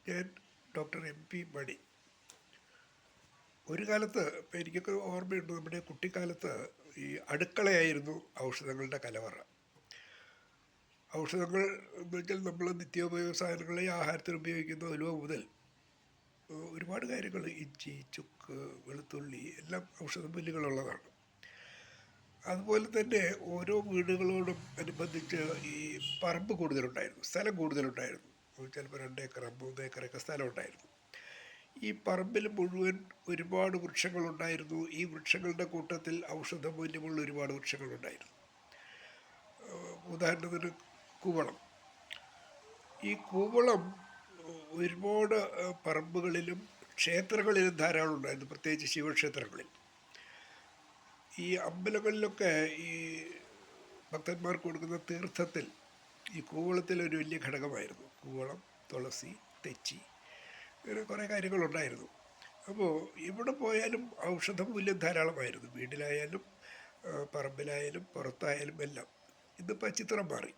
ഞാൻ doctor MP മണി. ഒരു കാലത്ത് ഇപ്പം എനിക്കൊക്കെ ഓർമ്മയുണ്ട്, നമ്മുടെ കുട്ടിക്കാലത്ത് ഈ അടുക്കളയായിരുന്നു ഔഷധങ്ങളുടെ കലവറ. ഔഷധങ്ങൾ എന്ന് വെച്ചാൽ നമ്മൾ നിത്യോപയോഗ സാധനങ്ങൾ ഈ ആഹാരത്തിന് ഉപയോഗിക്കുന്ന ഉലുവ മുതൽ ഒരുപാട് കാര്യങ്ങൾ, ഇഞ്ചി, ചുക്ക്, വെളുത്തുള്ളി എല്ലാം ഔഷധ മൂല്യങ്ങളുള്ളതാണ്. അതുപോലെ തന്നെ ഓരോ വീടുകളോടും അനുബന്ധിച്ച് ഈ പറമ്പ് കൂടുതലുണ്ടായിരുന്നു, സ്ഥലം കൂടുതലുണ്ടായിരുന്നു. ചിലപ്പോൾ 2 ഏക്കർ 3 ഏക്കറൊക്കെ സ്ഥലം ഉണ്ടായിരുന്നു. ഈ പറമ്പിൽ മുഴുവൻ ഒരുപാട് വൃക്ഷങ്ങളുണ്ടായിരുന്നു. ഈ വൃക്ഷങ്ങളുടെ കൂട്ടത്തിൽ ഔഷധ മൂല്യമുള്ള ഒരുപാട് വൃക്ഷങ്ങളുണ്ടായിരുന്നു. ഉദാഹരണത്തിന് കൂവളം. ഈ കൂവളം ഒരുപാട് പറമ്പുകളിലും ക്ഷേത്രങ്ങളിലും ധാരാളം ഉണ്ടായിരുന്നു, പ്രത്യേകിച്ച് ശിവക്ഷേത്രങ്ങളിൽ. ഈ അമ്പലങ്ങളിലൊക്കെ ഈ ഭക്തന്മാർക്ക് കൊടുക്കുന്ന തീർത്ഥത്തിൽ ഈ കൂവളത്തിൽ ഒരു വലിയ ഘടകമായിരുന്നു. കൂവളം, തുളസി, തെച്ചി, ഇങ്ങനെ കുറേ കാര്യങ്ങളുണ്ടായിരുന്നു. അപ്പോൾ എവിടെ പോയാലും ഔഷധമൂല്യം ധാരാളമായിരുന്നു, വീട്ടിലായാലും പറമ്പിലായാലും പുറത്തായാലും എല്ലാം. ഇന്നിപ്പോൾ ചിത്രം മാറി.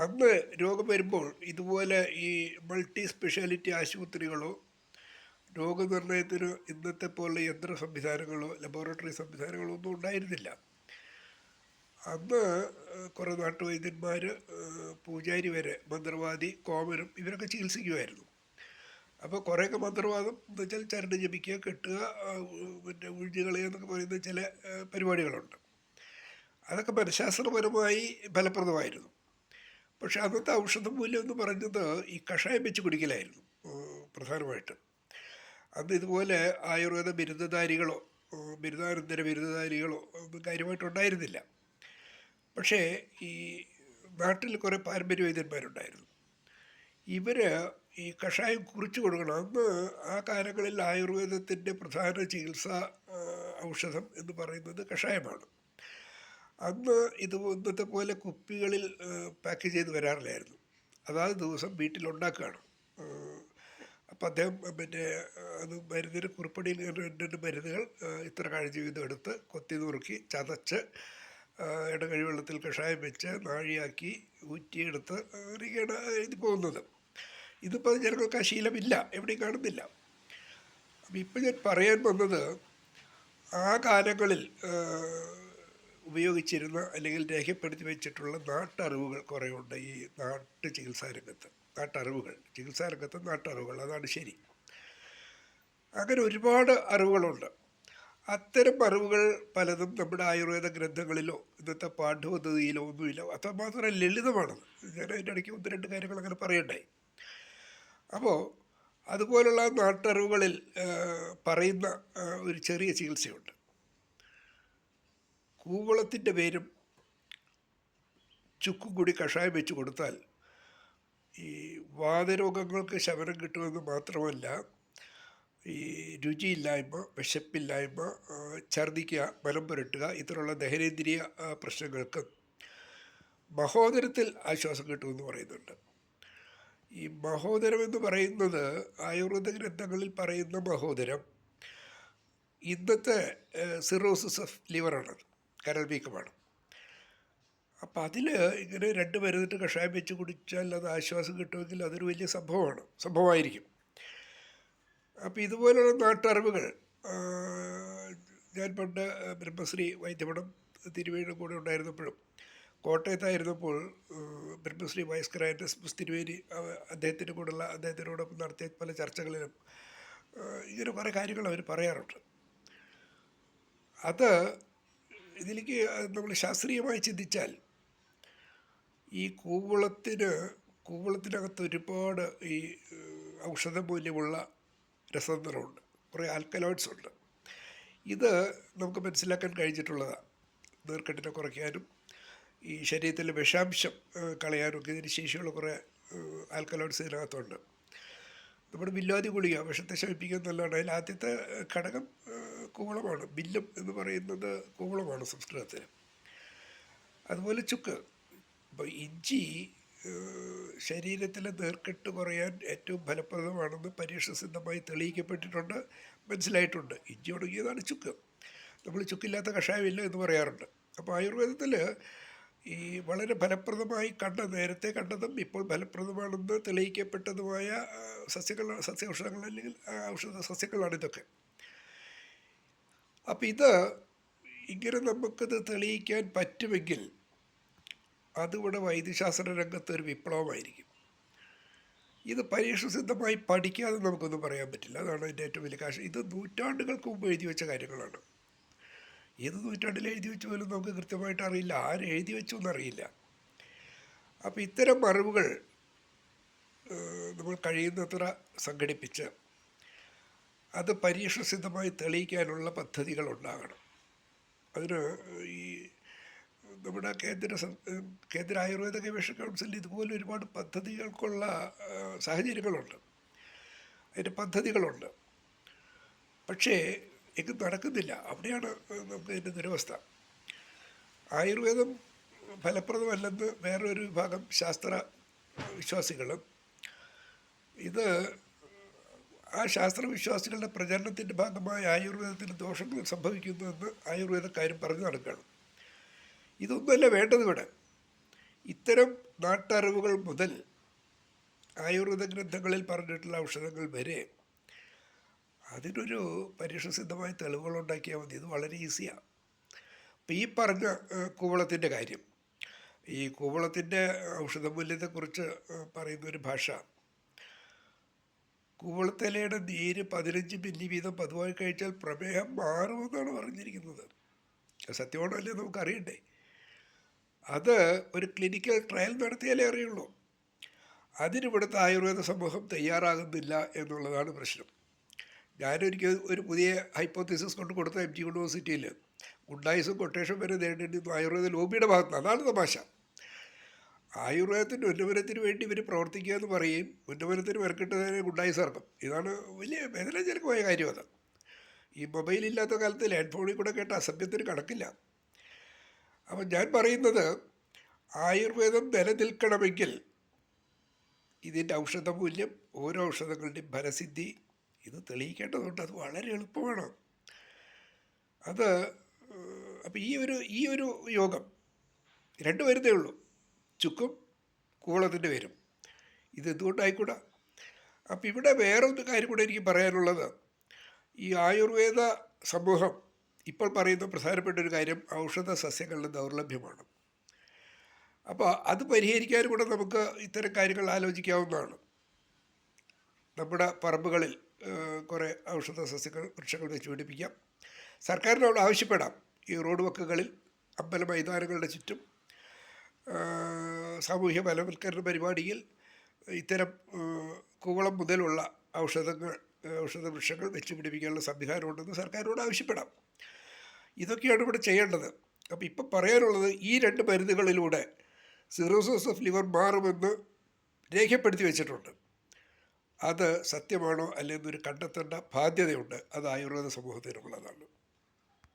അന്ന് രോഗം വരുമ്പോൾ ഇതുപോലെ ഈ മൾട്ടി സ്പെഷ്യാലിറ്റി ആശുപത്രികളോ രോഗനിർണയത്തിന് ഇന്നത്തെ പോലെ യന്ത്ര സംവിധാനങ്ങളോ ലബോറട്ടറി സംവിധാനങ്ങളോ ഒന്നും ഉണ്ടായിരുന്നില്ല. അന്ന് കുറേ നാട്ടുവൈദ്യന്മാർ, പൂജാരി വരെ, മന്ത്രവാദി, കോമരം ഇവരൊക്കെ ചികിത്സിക്കുമായിരുന്നു. അപ്പോൾ കുറേയൊക്കെ മന്ത്രവാദം എന്ന് വെച്ചാൽ ചരട് ജപിക്കുക, കെട്ടുക, പിന്നെ ഉഴിഞ്ഞുകളയുക എന്നൊക്കെ പറയുന്ന ചില പരിപാടികളുണ്ട്. അതൊക്കെ മനഃശാസ്ത്രപരമായി ഫലപ്രദമായിരുന്നു. പക്ഷേ അന്നത്തെ ഔഷധ മൂല്യം എന്ന് പറയുന്നത് ഈ കഷായം വെച്ച് കുടിക്കലായിരുന്നു പ്രധാനമായിട്ട്. അന്ന് ഇതുപോലെ ആയുർവേദ ബിരുദധാരികളോ ബിരുദാനന്തര ബിരുദധാരികളോ ഒന്നും കാര്യമായിട്ടുണ്ടായിരുന്നില്ല. പക്ഷേ ഈ നാട്ടിൽ കുറേ പാരമ്പര്യ വൈദ്യന്മാരുണ്ടായിരുന്നു. ഇവർ ഈ കഷായം കുറിച്ച് കൊടുക്കണം. അന്ന് ആ കാലങ്ങളിൽ ആയുർവേദത്തിൻ്റെ പ്രധാന ചികിത്സാ ഔഷധം എന്ന് പറയുന്നത് കഷായമാണ്. അന്ന് ഇന്നത്തെ പോലെ കുപ്പികളിൽ പാക്ക് ചെയ്ത് വരാറില്ലായിരുന്നു. അതാത് ദിവസം വീട്ടിലുണ്ടാക്കുകയാണ്. അപ്പം അദ്ദേഹം പിന്നെ അത് മരുന്നിന് കുറിപ്പടിയിൽ 2 മരുന്നുകൾ ഇത്ര കാഴ്ച വീതം എടുത്ത് കൊത്തി നുറുക്കി ചതച്ച് ഇടകഴി വെള്ളത്തിൽ കഷായം വെച്ച് നാഴിയാക്കി ഊറ്റിയെടുത്ത് അങ്ങനെയൊക്കെയാണ് ഇത് പോകുന്നത്. ഇതിപ്പോൾ ജനങ്ങൾക്ക് ആ ശീലമില്ല, എവിടെയും കാണുന്നില്ല. അപ്പം ഇപ്പം ഞാൻ പറയാൻ വന്നത് ആ കാലങ്ങളിൽ ഉപയോഗിച്ചിരുന്ന അല്ലെങ്കിൽ രേഖപ്പെടുത്തി വെച്ചിട്ടുള്ള നാട്ടറിവുകൾ കുറേയുണ്ട്. ഈ ചികിത്സാരംഗത്ത് നാട്ടറിവുകൾ, അതാണ് ശരി. അങ്ങനെ ഒരുപാട് അറിവുകളുണ്ട്. അത്തരം അറിവുകൾ പലതും നമ്മുടെ ആയുർവേദ ഗ്രന്ഥങ്ങളിലോ ഇന്നത്തെ പാഠ്യപദ്ധതിയിലോ ഒന്നുമില്ല. അത്രമാത്രം ലളിതമാണത്. ഞാൻ അതിൻ്റെ ഇടയ്ക്ക് 1-2 കാര്യങ്ങൾ അങ്ങനെ പറയണ്ടായി. അപ്പോൾ അതുപോലുള്ള നാട്ടറിവുകളിൽ പറയുന്ന ഒരു ചെറിയ ചികിത്സയുണ്ട്. കൂവളത്തിൻ്റെ വേരും ചുക്കും കൂടി കഷായം വെച്ച് കൊടുത്താൽ ഈ വാതരോഗങ്ങൾക്ക് ശമനം കിട്ടുമെന്ന് മാത്രമല്ല, ഈ രുചിയില്ലായ്മ, വിശപ്പില്ലായ്മ, ഛർദ്ദിക്കുക, മലം പുരട്ടുക, ഇത്തരമുള്ള ദഹനേന്ദ്രിയ പ്രശ്നങ്ങൾക്ക് മഹോദരത്തിൽ ആശ്വാസം കിട്ടുമെന്ന് പറയുന്നുണ്ട്. ഈ മഹോദരം എന്ന് പറയുന്നത് ആയുർവേദ ഗ്രന്ഥങ്ങളിൽ പറയുന്ന മഹോദരം ഇന്നത്തെ സിറോസിസ് ഓഫ് ലിവറാണ്, കരൾ വീക്കമാണ്. അപ്പം അതിൽ ഇങ്ങനെ 2 മരുന്നിട്ട് കഷായം വെച്ച് കുടിച്ചാൽ അത് ആശ്വാസം കിട്ടുമെങ്കിൽ അതൊരു വലിയ സംഭവമായിരിക്കും. അപ്പോൾ ഇതുപോലുള്ള നാട്ടറിവുകൾ ഞാൻ പണ്ട് ബ്രഹ്മശ്രീ വൈദ്യമഠം തിരുവേദിയുടെ കൂടെ ഉണ്ടായിരുന്നപ്പോഴും കോട്ടയത്തായിരുന്നപ്പോൾ ബ്രഹ്മശ്രീ വൈസ് ഗ്രാൻഡ് എസ് തിരുവേദി അദ്ദേഹത്തിനോടൊപ്പം നടത്തിയ പല ചർച്ചകളിലും ഇങ്ങനെ കുറേ കാര്യങ്ങൾ അവർ പറയാറുണ്ട്. അത് ഇതിലേക്ക് നമ്മൾ ശാസ്ത്രീയമായി ചിന്തിച്ചാൽ ഈ കൂവളത്തിനകത്ത് ഒരുപാട് ഈ ഔഷധ മൂല്യമുള്ള രസതന്ത്രമുണ്ട്, കുറേ ആൽക്കലോയിഡ്സ് ഉണ്ട്. ഇത് നമുക്ക് മനസ്സിലാക്കാൻ കഴിഞ്ഞിട്ടുള്ളതാണ്. നീർക്കെട്ടിനെ കുറയ്ക്കാനും ഈ ശരീരത്തിലെ വിഷാംശം കളയാനൊക്കെ ഇതിന് ശേഷിയുള്ള കുറേ ആൽക്കലോയിഡ്സ് ഇതിനകത്തുണ്ട്. നമ്മുടെ ബില്ലാതി ഗുളിക വിഷത്തെ ശമിപ്പിക്കാൻ നല്ലതാണ്. അതിൽ ആദ്യത്തെ ഘടകം കൂവളമാണ്. ബില്ലും എന്ന് പറയുന്നത് കൂവളമാണ് സംസ്കൃതത്തിൽ. അതുപോലെ ചുക്ക്. ഇപ്പോൾ ഇഞ്ചി ശരീരത്തിലെ നീർക്കെട്ട് കുറയാൻ ഏറ്റവും ഫലപ്രദമാണെന്ന് പരീക്ഷണസിദ്ധമായി തെളിയിക്കപ്പെട്ടിട്ടുണ്ട്, മനസ്സിലായിട്ടുണ്ട്. ഇഞ്ചി ഒടുങ്ങിയതാണ് ചുക്ക്. നമ്മൾ ചുക്കില്ലാത്ത കഷായമില്ല എന്ന് പറയാറുണ്ട്. അപ്പോൾ ആയുർവേദത്തിൽ ഈ വളരെ ഫലപ്രദമായി നേരത്തെ കണ്ടതും ഇപ്പോൾ ഫലപ്രദമാണെന്ന് തെളിയിക്കപ്പെട്ടതുമായ സസ്യൗഷധങ്ങൾ അല്ലെങ്കിൽ ഔഷധ സസ്യങ്ങളാണ് ഇതൊക്കെ. അപ്പം ഇങ്ങനെ നമുക്കിത് തെളിയിക്കാൻ പറ്റുമെങ്കിൽ അതിവിടെ വൈദ്യശാസ്ത്ര രംഗത്ത് ഒരു വിപ്ലവമായിരിക്കും. ഇത് പരീക്ഷണസിദ്ധമായി പഠിക്കാതെ നമുക്കൊന്നും പറയാൻ പറ്റില്ല. അതാണ് അതിൻ്റെ ഏറ്റവും വലിയ കാര്യം. ഇത് നൂറ്റാണ്ടുകൾക്ക് മുമ്പ് എഴുതി വെച്ച കാര്യങ്ങളാണ്. ഏത് നൂറ്റാണ്ടിൽ എഴുതി വെച്ചു പോലും നമുക്ക് കൃത്യമായിട്ട് അറിയില്ല, ആര് എഴുതി വെച്ചു എന്നറിയില്ല. അപ്പോൾ ഇത്തരം അറിവുകൾ നമ്മൾ കഴിയുന്നത്ര സംഘടിപ്പിച്ച് അത് പരീക്ഷണസിദ്ധമായി തെളിയിക്കാനുള്ള പദ്ധതികൾ ഉണ്ടാകണം. അതിന് ഈ നമ്മുടെ കേന്ദ്ര ആയുർവേദ ഗവേഷണ കൗൺസിലിൽ ഇതുപോലെ ഒരുപാട് പദ്ധതികൾക്കുള്ള സാഹചര്യങ്ങളുണ്ട്, അതിൻ്റെ പദ്ധതികളുണ്ട്. പക്ഷേ എങ്ങും നടക്കുന്നില്ല. അവിടെയാണ് നമുക്ക് ഇതിൻ്റെ ദുരവസ്ഥ. ആയുർവേദം ഫലപ്രദമല്ലെന്ന് വേറൊരു വിഭാഗം ശാസ്ത്ര വിശ്വാസികളും ഇത് ആ ശാസ്ത്രവിശ്വാസികളുടെ പ്രചരണത്തിൻ്റെ ഭാഗമായി ആയുർവേദത്തിന് ദോഷങ്ങൾ സംഭവിക്കുന്നുവെന്ന് ആയുർവേദക്കാരും പറഞ്ഞു നടക്കുകയാണ്. ഇതൊന്നുമല്ല വേണ്ടത് ഇവിടെ. ഇത്തരം നാട്ടറിവുകൾ മുതൽ ആയുർവേദ ഗ്രന്ഥങ്ങളിൽ പറഞ്ഞിട്ടുള്ള ഔഷധങ്ങൾ വരെ അതിനൊരു പരീക്ഷണസിദ്ധമായ തെളിവുകളുണ്ടാക്കിയാൽ മതി. ഇത് വളരെ ഈസിയാണ്. അപ്പോൾ ഈ പറഞ്ഞ കൂവളത്തിൻ്റെ കാര്യം, ഈ കൂവളത്തിൻ്റെ ഔഷധമൂല്യത്തെക്കുറിച്ച് പറയുന്നൊരു ഭാഷ, കൂവളത്തിലയുടെ നീര് 15 മില്ലി വീതം പതിവായി കഴിച്ചാൽ പ്രമേഹം മാറുമെന്നാണ് പറഞ്ഞിരിക്കുന്നത്. സത്യമാണോ അല്ലേ നമുക്കറിയണ്ടേ? അത് ഒരു ക്ലിനിക്കൽ ട്രയൽ നടത്തിയാലേ അറിയുള്ളൂ. അതിനിവിടുത്തെ ആയുർവേദ സമൂഹം തയ്യാറാകുന്നില്ല എന്നുള്ളതാണ് പ്രശ്നം. ഞാനൊരിക്കൽ ഒരു പുതിയ ഹൈപ്പോത്തിസിസ് കൊണ്ട് കൊടുത്ത MG യൂണിവേഴ്സിറ്റിയിൽ ഗുണ്ടായിസും കൊട്ടേഷൻ വരെ നേടേണ്ടിയിരുന്നു ആയുർവേദ ലോബിയുടെ ഭാഗത്ത്. അതാണ് തമാശ. ആയുർവേദത്തിൻ്റെ ഉന്നമനത്തിന് വേണ്ടി ഇവർ പ്രവർത്തിക്കുക എന്ന് പറയും, ഉന്നമനത്തിന് മെനക്കെട്ടതിനെ ഗുണ്ടായിസ് ഇറക്കും. ഇതാണ് വലിയ വേദനാജനകമായ കാര്യം. അത് ഈ മൊബൈലില്ലാത്ത കാലത്ത് ലാൻഡ് ഫോണിൽ കൂടെ കേട്ട അസഭ്യത്തിന് കണക്കില്ല. അപ്പം ഞാൻ പറയുന്നത്, ആയുർവേദം നിലനിൽക്കണമെങ്കിൽ ഇതിൻ്റെ ഔഷധമൂല്യം, ഓരോ ഔഷധങ്ങളുടെയും ഫലസിദ്ധി ഇത് തെളിയിക്കേണ്ടതുണ്ട്. അത് വളരെ എളുപ്പമാണ്. അത് അപ്പോൾ ഈ ഒരു യോഗം രണ്ട് വരുന്നേ ഉള്ളൂ, ചുക്കും കൂവളത്തിൻ്റെ പേരും. ഇത് എന്തുകൊണ്ടായിക്കൂടാ? അപ്പം ഇവിടെ വേറൊരു കാര്യം കൂടെ എനിക്ക് പറയാനുള്ളത്, ഈ ആയുർവേദ സമൂഹം ഇപ്പോൾ പറയുന്ന പ്രധാനപ്പെട്ട ഒരു കാര്യം ഔഷധ സസ്യങ്ങളുടെ ദൗർലഭ്യമാണ്. അപ്പോൾ അത് പരിഹരിക്കാനും കൂടെ നമുക്ക് ഇത്തരം കാര്യങ്ങൾ ആലോചിക്കാവുന്നതാണ്. നമ്മുടെ പറമ്പുകളിൽ കുറേ ഔഷധ സസ്യങ്ങൾ, വൃക്ഷങ്ങൾ വെച്ച് പിടിപ്പിക്കാം. സർക്കാരിനോട് ആവശ്യപ്പെടാം, ഈ റോഡ് വക്കുകളിൽ, അമ്പല മൈതാനങ്ങളുടെ ചുറ്റും സാമൂഹ്യ ബലവൽക്കരണ പരിപാടിയിൽ ഇത്തരം കൂവളം മുതലുള്ള ഔഷധ വൃക്ഷങ്ങൾ വെച്ച് പിടിപ്പിക്കാനുള്ള സംവിധാനമുണ്ടെന്ന് സർക്കാരിനോട് ആവശ്യപ്പെടാം. ഇതൊക്കെയാണ് ഇവിടെ ചെയ്യേണ്ടത്. അപ്പോൾ ഇപ്പം പറയാനുള്ളത്, ഈ 2 മരുന്നുകളിലൂടെ സിറോസിസ് ഓഫ് ലിവർ മാറുമെന്ന് രേഖപ്പെടുത്തി വെച്ചിട്ടുണ്ട്. അത് സത്യമാണോ അല്ലെന്നൊരു കണ്ടെത്തേണ്ട ബാധ്യതയുണ്ട്. അത് ആയുർവേദ സമൂഹത്തിനുള്ളതാണ്.